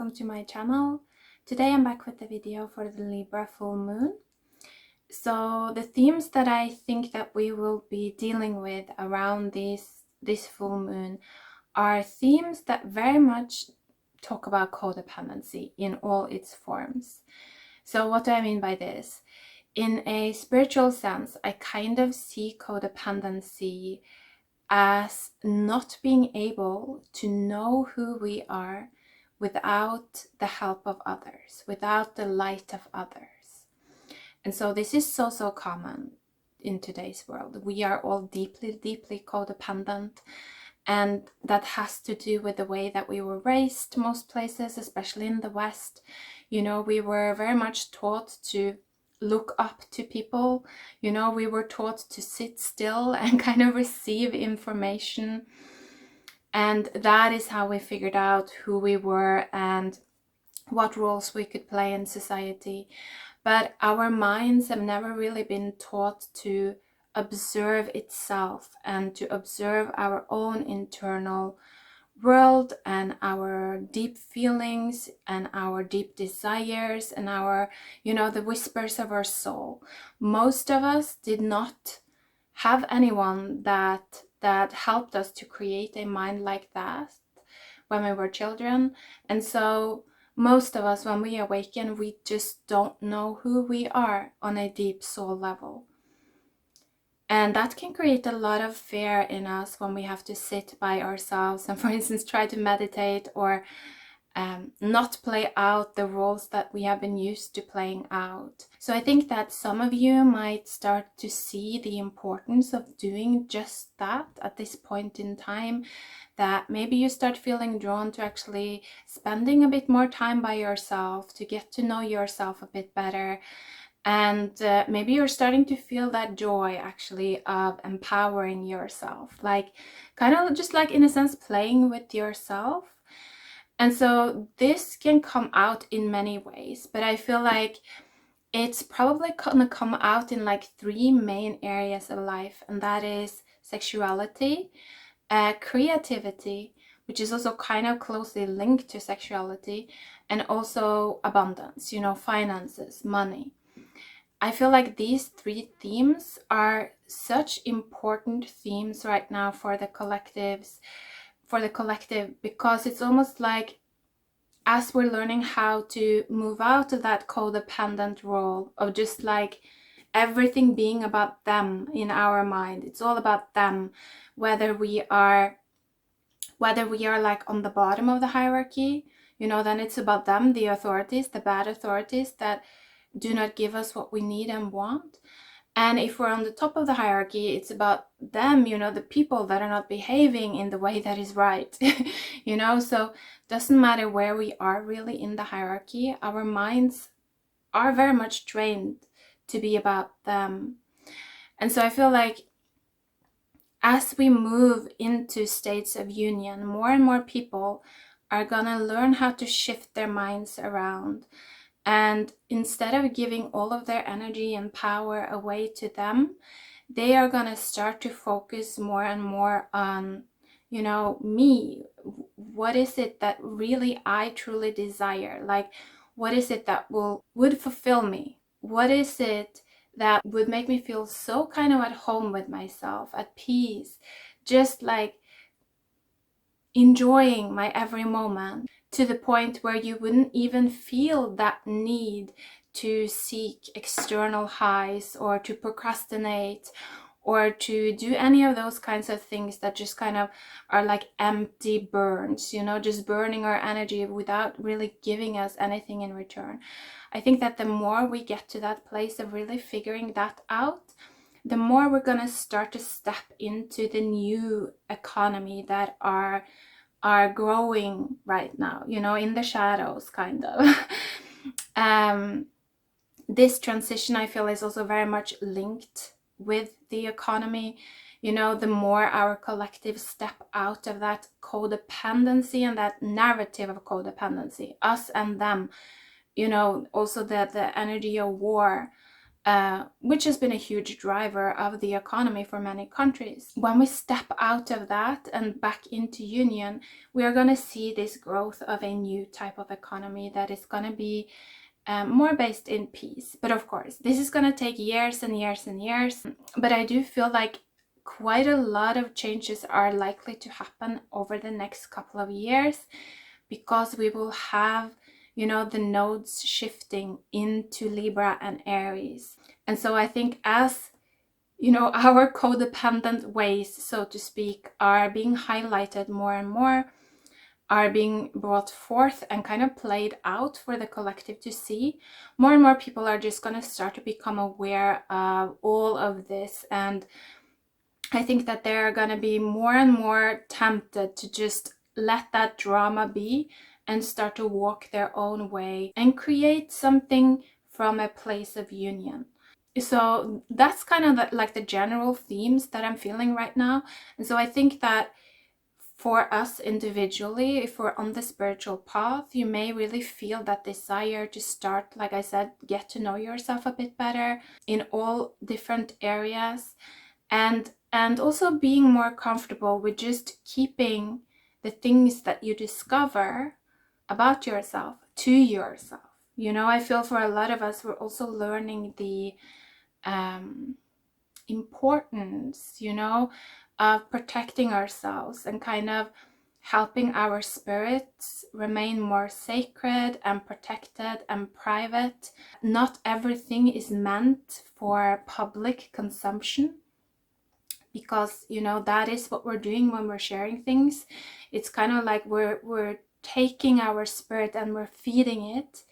welcome to my channel. Today I'm back with the video for the Libra full moon. So the themes that I think that we will be dealing with around this full moon are themes that very much talk about codependency in all its forms. So what do I mean by this? In a spiritual sense, I kind of see codependency as not being able to know who we are without the help of others, without the light of others. And so this is so common in today's world. We are all deeply codependent, and that has to do with the way that we were raised most places, especially in the West. You know, we were very much taught to look up to people. You know, we were taught to sit still and kind of receive information. And that is how we figured out who we were and what roles we could play in society. But our minds have never really been taught to observe itself and to observe our own internal world and our deep feelings and our deep desires and our, the whispers of our soul. Most of us did not have anyone that helped us to create a mind like that when we were children. And so most of us, when we awaken, we just don't know who we are on a deep soul level. And that can create a lot of fear in us when we have to sit by ourselves and, for instance, try to meditate or not play out the roles that we have been used to playing out. So I think that some of you might start to see the importance of doing just that at this point in time, that maybe you start feeling drawn to actually spending a bit more time by yourself to get to know yourself a bit better. And maybe you're starting to feel that joy actually of empowering yourself, like kind of just like in a sense playing with yourself. And so this can come out in many ways, but I feel like it's probably gonna come out in like three main areas of life, and that is sexuality, creativity, which is also kind of closely linked to sexuality, and also abundance, finances, money. I feel like these three themes are such important themes right now for the collective, because it's almost like as we're learning how to move out of that codependent role of just like everything being about them in our mind. It's all about them, whether we are like on the bottom of the hierarchy, then it's about them, the authorities, the bad authorities that do not give us what we need and want. And if we're on the top of the hierarchy, it's about them, the people that are not behaving in the way that is right. So doesn't matter where we are really in the hierarchy, our minds are very much trained to be about them. And so I feel like as we move into states of union, more and more people are gonna learn how to shift their minds around. And instead of giving all of their energy and power away to them, they are going to start to focus more and more on, me. What is it that really I truly desire? Like, what is it that would fulfill me? What is it that would make me feel so kind of at home with myself, at peace, just like enjoying my every moment, to the point where you wouldn't even feel that need to seek external highs or to procrastinate or to do any of those kinds of things that just kind of are like empty burns, just burning our energy without really giving us anything in return. I think that the more we get to that place of really figuring that out, the more we're going to start to step into the new economy that are growing right now, in the shadows, kind of. This transition, I feel, is also very much linked with the economy. The more our collective step out of that codependency and that narrative of codependency, us and them, also the energy of war, which has been a huge driver of the economy for many countries. When we step out of that and back into union, we are going to see this growth of a new type of economy that is going to be more based in peace. But of course, this is going to take years and years and years. But I do feel like quite a lot of changes are likely to happen over the next couple of years, because we will have, you know, the nodes shifting into Libra and Aries. And so I think as, you know, our codependent ways, so to speak, are being highlighted more and more, are being brought forth and kind of played out for the collective to see, more and more people are just going to start to become aware of all of this. And I think that they're going to be more and more tempted to just let that drama be and start to walk their own way and create something from a place of union. So that's kind of like the general themes that I'm feeling right now. And so I think that for us individually, if we're on the spiritual path, you may really feel that desire to start, like I said, get to know yourself a bit better in all different areas, and also being more comfortable with just keeping the things that you discover about yourself to yourself. You know, I feel for a lot of us, we're also learning the importance, you know, of protecting ourselves and kind of helping our spirits remain more sacred and protected and private. Not everything is meant for public consumption, because, you know, that is what we're doing when we're sharing things. It's kind of like we're taking our spirit and we're feeding it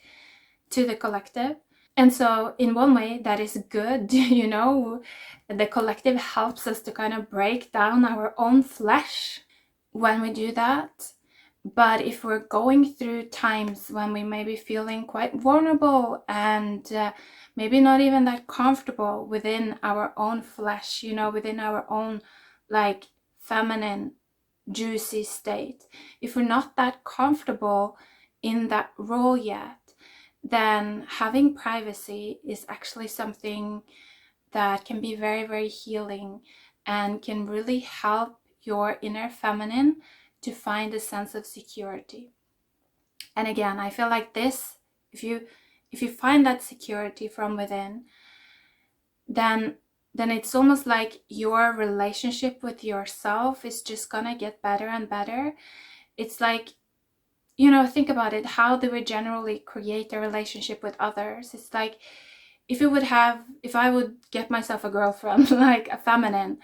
to the collective. And so in one way that is good, you know, the collective helps us to kind of break down our own flesh when we do that. But if we're going through times when we may be feeling quite vulnerable and maybe not even that comfortable within our own flesh, you know, within our own like feminine, juicy state, if we're not that comfortable in that role yet, then having privacy is actually something that can be very, very healing and can really help your inner feminine to find a sense of security. And again, I feel like this, if you find that security from within, then it's almost like your relationship with yourself is just gonna get better and better. It's like, you know, think about it. How do we generally create a relationship with others? It's like if I would get myself a girlfriend, like a feminine,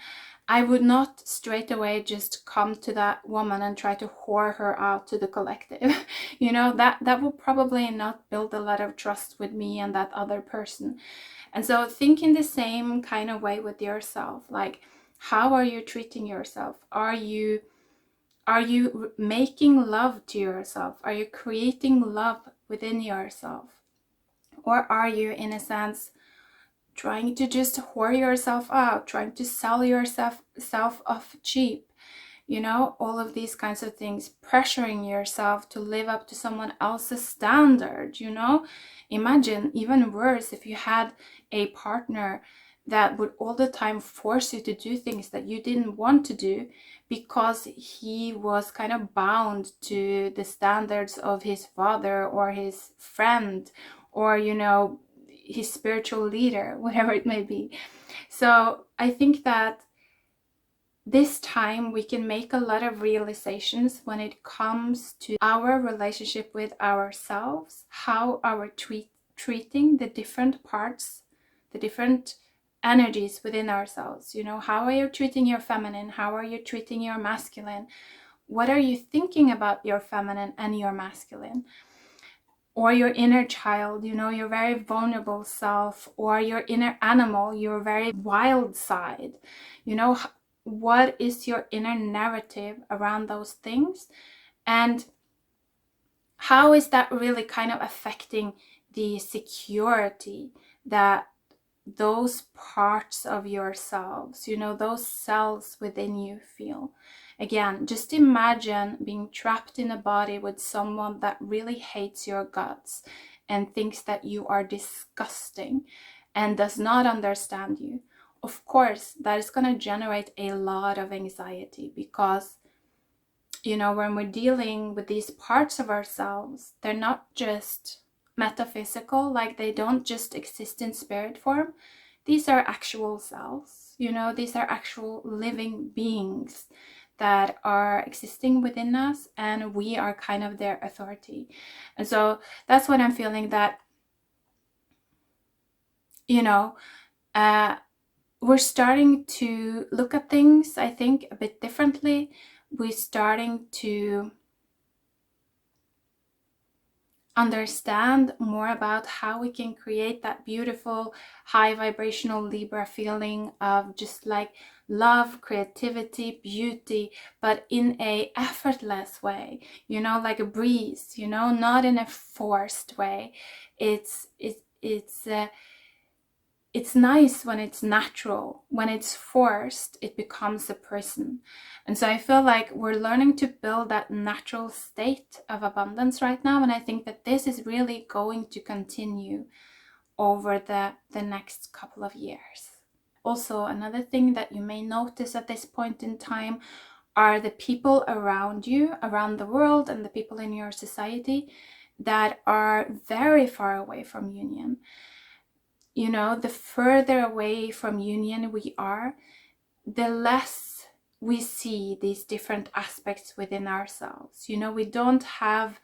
I would not straight away just come to that woman and try to whore her out to the collective. You know, that will probably not build a lot of trust with me and that other person. And so think in the same kind of way with yourself. Like, how are you treating yourself? Are you making love to yourself? Are you creating love within yourself? Or are you, in a sense, trying to just whore yourself out, trying to sell yourself off cheap? You know, all of these kinds of things, pressuring yourself to live up to someone else's standard, you know? Imagine, even worse, if you had a partner that would all the time force you to do things that you didn't want to do because he was kind of bound to the standards of his father or his friend or, you know, his spiritual leader, whatever it may be. So I think that this time we can make a lot of realizations when it comes to our relationship with ourselves, how our treating the different parts, the different energies within ourselves. You know, how are you treating your feminine? How are you treating your masculine? What are you thinking about your feminine and your masculine? Or your inner child, you know, your very vulnerable self, or your inner animal, your very wild side. You know, what is your inner narrative around those things? And how is that really kind of affecting the security that those parts of yourselves, you know, those cells within you feel? Again, just imagine being trapped in a body with someone that really hates your guts and thinks that you are disgusting. and does not understand you, of course, that is going to generate a lot of anxiety, because, you know, when we're dealing with these parts of ourselves, they're not just metaphysical, like they don't just exist in spirit form. These are actual selves, you know, these are actual living beings that are existing within us, and we are kind of their authority. And so that's what I'm feeling, that, you know, we're starting to look at things, I think, a bit differently. We're starting to understand more about how we can create that beautiful high vibrational Libra feeling of just like love, creativity, beauty, but in a effortless way, you know, like a breeze, you know, not in a forced way. It's nice when it's natural. When it's forced, it becomes a prison. And so I feel like we're learning to build that natural state of abundance right now. And I think that this is really going to continue over the next couple of years. Also, another thing that you may notice at this point in time are the people around you, around the world, and the people in your society that are very far away from union. You know, the further away from union we are, the less we see these different aspects within ourselves. You know, we don't have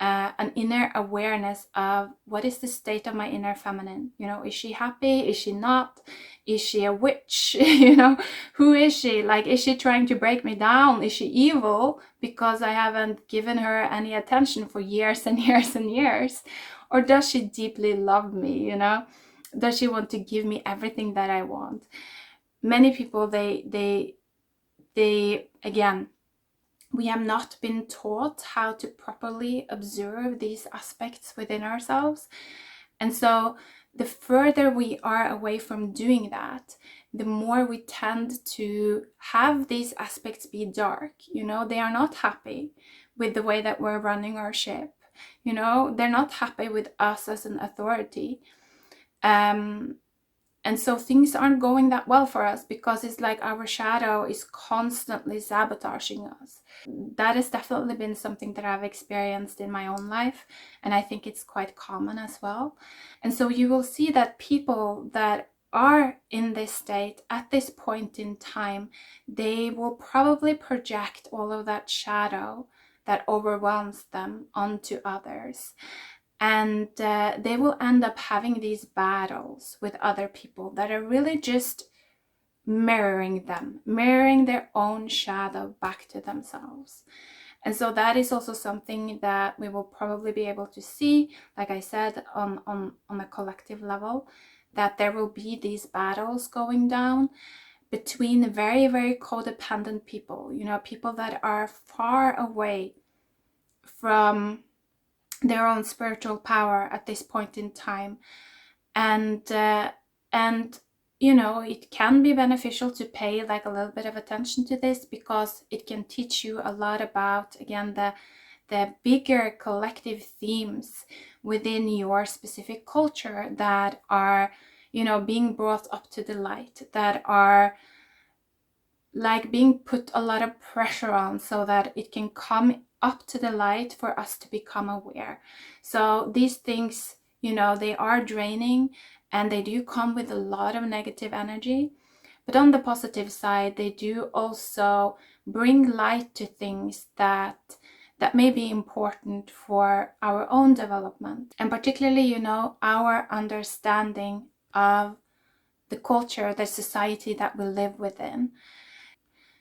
an inner awareness of what is the state of my inner feminine. You know, is she happy? Is she not? Is she a witch? You know, who is she? Like, is she trying to break me down? Is she evil because I haven't given her any attention for years and years and years? Or does she deeply love me, you know? Does she want to give me everything that I want? Many people, they again, we have not been taught how to properly observe these aspects within ourselves. And so the further we are away from doing that, the more we tend to have these aspects be dark. You know, they are not happy with the way that we're running our ship. You know, they're not happy with us as an authority. And so things aren't going that well for us, because it's like our shadow is constantly sabotaging us. That has definitely been something that I've experienced in my own life, and I think it's quite common as well. And so you will see that people that are in this state at this point in time, they will probably project all of that shadow that overwhelms them onto others. And they will end up having these battles with other people that are really just mirroring them, mirroring their own shadow back to themselves. And so that is also something that we will probably be able to see, like I said, on a collective level, that there will be these battles going down between very, very codependent people, you know, people that are far away from their own spiritual power at this point in time. And you know, it can be beneficial to pay like a little bit of attention to this, because it can teach you a lot about, again, the bigger collective themes within your specific culture that are, you know, being brought up to the light, that are like being put a lot of pressure on, so that it can come up to the light for us to become aware. So these things, you know, they are draining, and they do come with a lot of negative energy. But on the positive side, they do also bring light to things that may be important for our own development, and particularly, you know, our understanding of the culture, the society that we live within.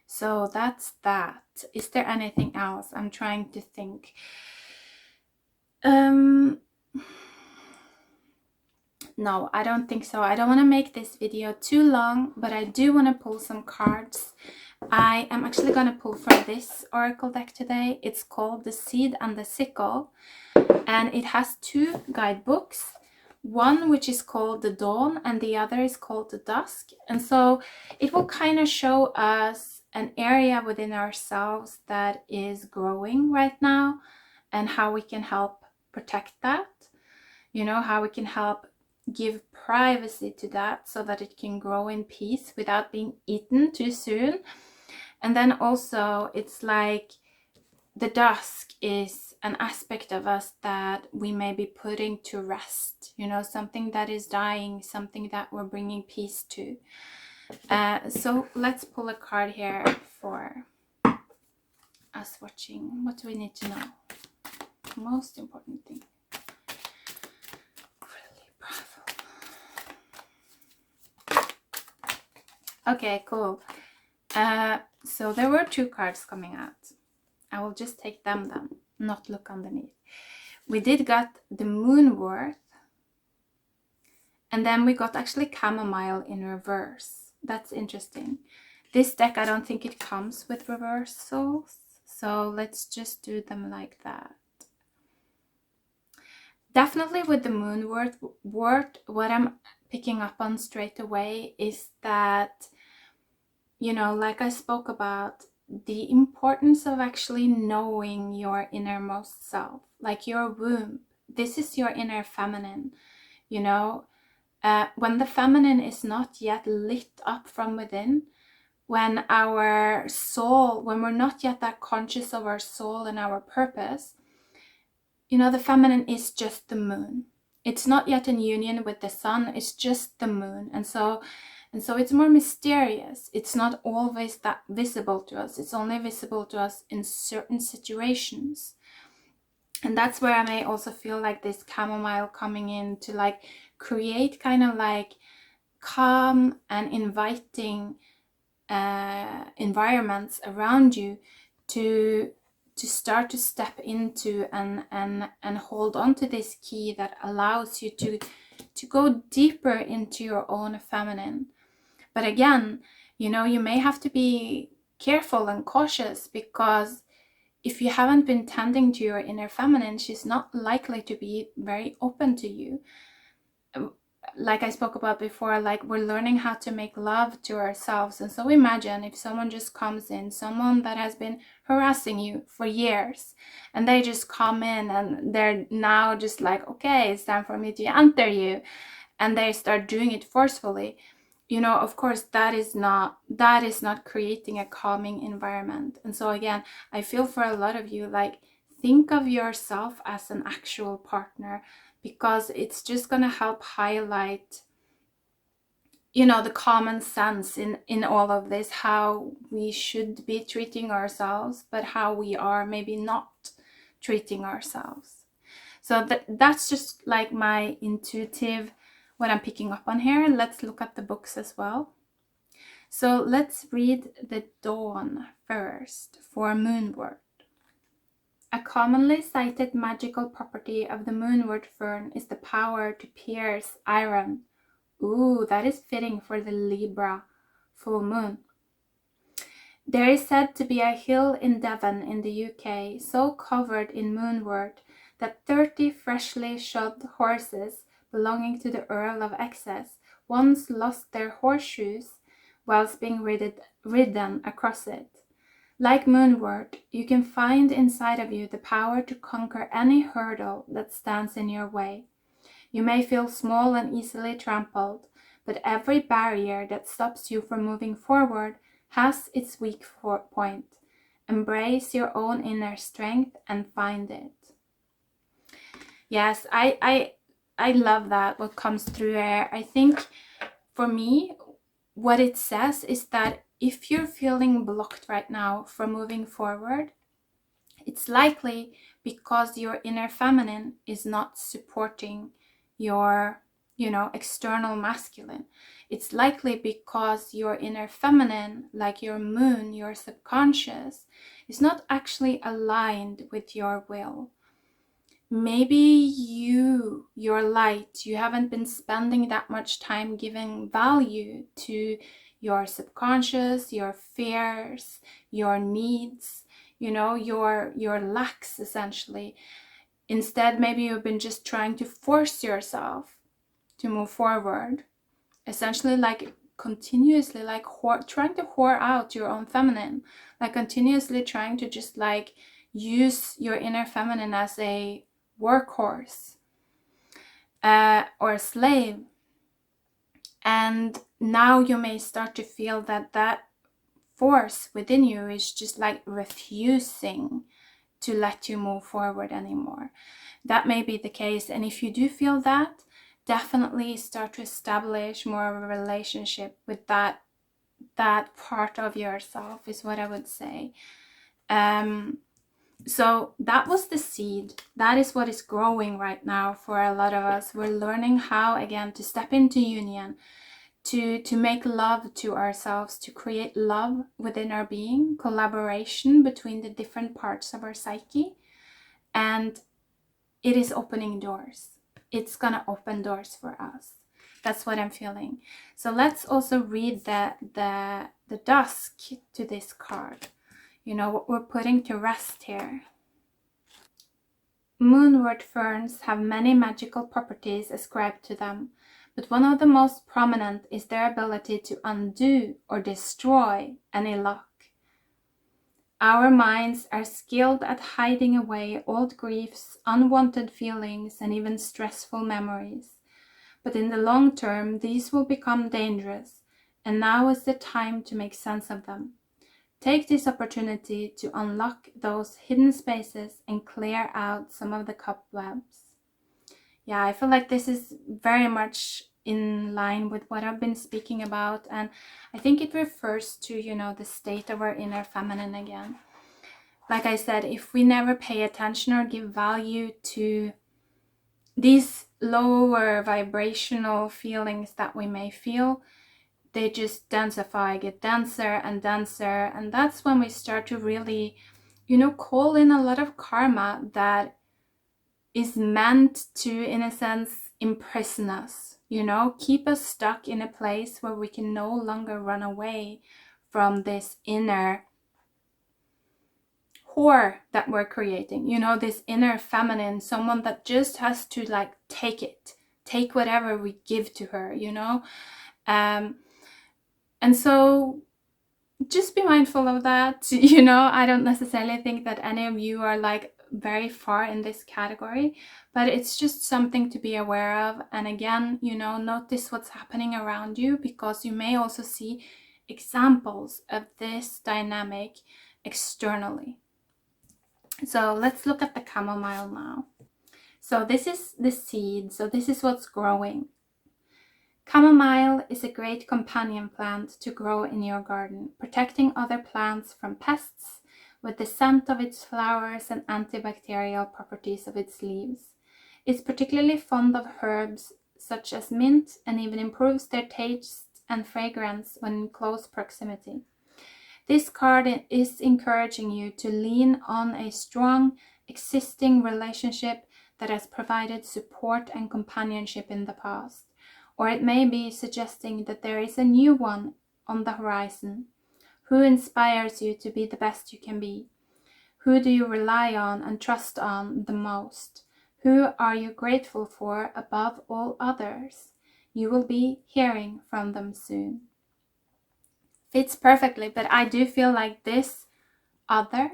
So that's that. Is there anything else? I'm trying to think. No, I don't think so. I don't want to make this video too long, but I do want to pull some cards. I am actually going to pull from this oracle deck today. It's called The Seed and the Sickle, and it has two guidebooks. One which is called The Dawn, and the other is called The Dusk. And so it will kind of show us an area within ourselves that is growing right now, and how we can help protect that. You know, how we can help give privacy to that so that it can grow in peace without being eaten too soon. And then also it's like the dusk is an aspect of us that we may be putting to rest, you know, something that is dying, something that we're bringing peace to. So let's pull a card here for us watching. What do we need to know? Most important thing. Okay, cool. So there were 2 cards coming out. I will just take them then, not look underneath. We did get the Moonworth, and then we got actually Chamomile in reverse. That's interesting. This deck, I don't think it comes with reversals, so let's just do them like that. Definitely with the Moonworth, what I'm picking up on straight away is that, you know, like I spoke about, the importance of actually knowing your innermost self, like your womb. This is your inner feminine, you know. When the feminine is not yet lit up from within, when our soul, when we're not yet that conscious of our soul and our purpose, you know, the feminine is just the moon. It's not yet in union with the sun, it's just the moon. And so it's more mysterious. It's not always that visible to us. It's only visible to us in certain situations. And that's where I may also feel like this chamomile coming in to like create kind of like calm and inviting environments around you to start to step into and hold on to this key that allows you to go deeper into your own feminine. But again, you know, you may have to be careful and cautious, because if you haven't been tending to your inner feminine, she's not likely to be very open to you. Like I spoke about before, like we're learning how to make love to ourselves. And so imagine if someone just comes in, someone that has been harassing you for years, and they just come in and they're now just like, okay, it's time for me to enter you, and they start doing it forcefully. You know, of course, that is not creating a calming environment. And so again, I feel for a lot of you, like, think of yourself as an actual partner, because it's just going to help highlight, you know, the common sense in all of this, how we should be treating ourselves, but how we are maybe not treating ourselves. So that's just like my intuitive, what I'm picking up on here. Let's look at the books as well. So let's read the Dawn first for Moonworth. A commonly cited magical property of the Moonworth fern is the power to pierce iron. Ooh, that is fitting for the Libra full moon. There is said to be a hill in Devon in the UK so covered in Moonworth that 30 freshly shod horses belonging to the Earl of Essex once lost their horseshoes whilst being ridden across it. Like Moonworth, you can find inside of you the power to conquer any hurdle that stands in your way. You may feel small and easily trampled, but every barrier that stops you from moving forward has its weak point. Embrace your own inner strength and find it. Yes, I love that, what comes through here. I think for me, what it says is that if you're feeling blocked right now from moving forward, it's likely because your inner feminine is not supporting your, you know, external masculine. It's likely because your inner feminine, like your moon, your subconscious, is not actually aligned with your will. Maybe your light, you haven't been spending that much time giving value to your subconscious, your fears, your needs, you know, your lacks essentially. Instead, maybe you've been just trying to force yourself to move forward, essentially like continuously like trying to whore out your own feminine, like continuously trying to just like use your inner feminine as a workhorse. or a slave. And now you may start to feel that that force within you is just like refusing to let you move forward anymore. That may be the case. And if you do feel that, definitely start to establish more of a relationship with that part of yourself, is what I would say. So that was the seed. That is what is growing right now for a lot of us. We're learning how, again, to step into union, to make love to ourselves, to create love within our being, collaboration between the different parts of our psyche. And it is opening doors. It's gonna open doors for us. That's what I'm feeling. So let's also read the dusk to this card. You know, what we're putting to rest here. Moonwort ferns have many magical properties ascribed to them, but one of the most prominent is their ability to undo or destroy any luck. Our minds are skilled at hiding away old griefs, unwanted feelings, and even stressful memories. But in the long term, these will become dangerous, and now is the time to make sense of them. Take this opportunity to unlock those hidden spaces and clear out some of the cobwebs. Yeah, I feel like this is very much in line with what I've been speaking about, and I think it refers to, you know, the state of our inner feminine again. Like I said, if we never pay attention or give value to these lower vibrational feelings that we may feel, they just densify, get denser and denser. And that's when we start to really, you know, call in a lot of karma that is meant to, in a sense, imprison us, you know, keep us stuck in a place where we can no longer run away from this inner whore that we're creating, you know, this inner feminine, someone that just has to like take whatever we give to her, you know. And so just be mindful of that. You know, I don't necessarily think that any of you are like very far in this category, but it's just something to be aware of. And again, you know, notice what's happening around you, because you may also see examples of this dynamic externally. So let's look at the chamomile now. So this is the seed. So this is what's growing. Chamomile is a great companion plant to grow in your garden, protecting other plants from pests with the scent of its flowers and antibacterial properties of its leaves. It's particularly fond of herbs such as mint, and even improves their taste and fragrance when in close proximity. This card is encouraging you to lean on a strong existing relationship that has provided support and companionship in the past. Or it may be suggesting that there is a new one on the horizon. Who inspires you to be the best you can be? Who do you rely on and trust on the most? Who are you grateful for above all others? You will be hearing from them soon. Fits perfectly, but I do feel like this other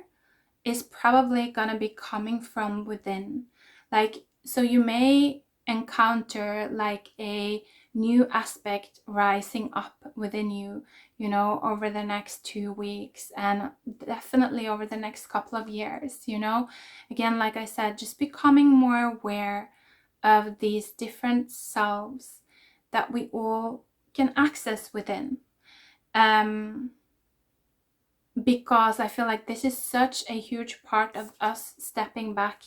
is probably gonna be coming from within. Like, so you may encounter like a new aspect rising up within you, you know, over the next 2 weeks, and definitely over the next couple of years, you know. Again, like I said, just becoming more aware of these different selves that we all can access within. Because I feel like this is such a huge part of us stepping back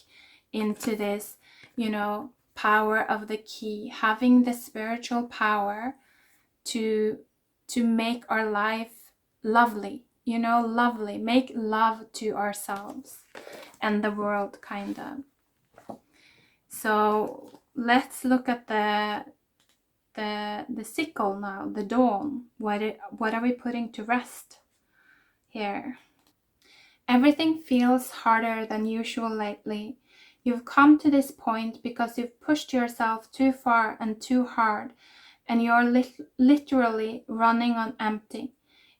into this, you know, power of the key, having the spiritual power to make our life lovely, you know, lovely, make love to ourselves and the world, kind of. So let's look at the sickle now, the dawn. What are we putting to rest here? Everything feels harder than usual lately. You've come to this point because you've pushed yourself too far and too hard, and you're literally running on empty.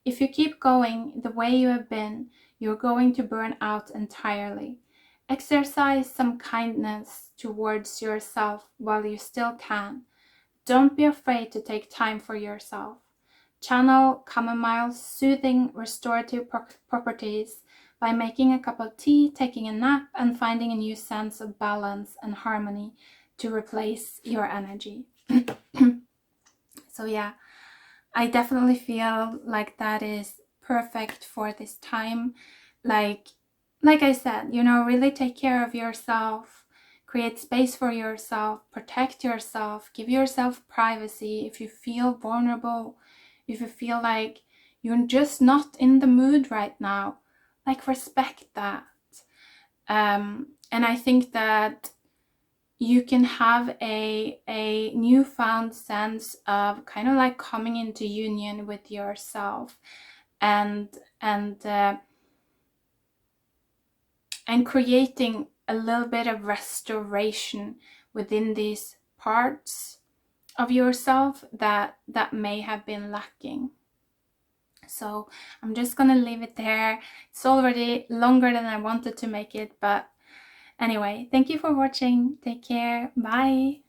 If you keep going the way you have been, you're going to burn out entirely. Exercise some kindness towards yourself while you still can. Don't be afraid to take time for yourself. Channel chamomile's soothing, restorative properties by making a cup of tea, taking a nap, and finding a new sense of balance and harmony to replace your energy. So yeah, I definitely feel like that is perfect for this time. Like I said, you know, really take care of yourself, create space for yourself, protect yourself, give yourself privacy. If you feel vulnerable, if you feel like you're just not in the mood right now, like respect that. And I think that you can have a newfound sense of kind of like coming into union with yourself and creating a little bit of restoration within these parts of yourself that may have been lacking. So I'm just gonna leave it there. It's already longer than I wanted to make it, but anyway, thank you for watching. Take care. Bye.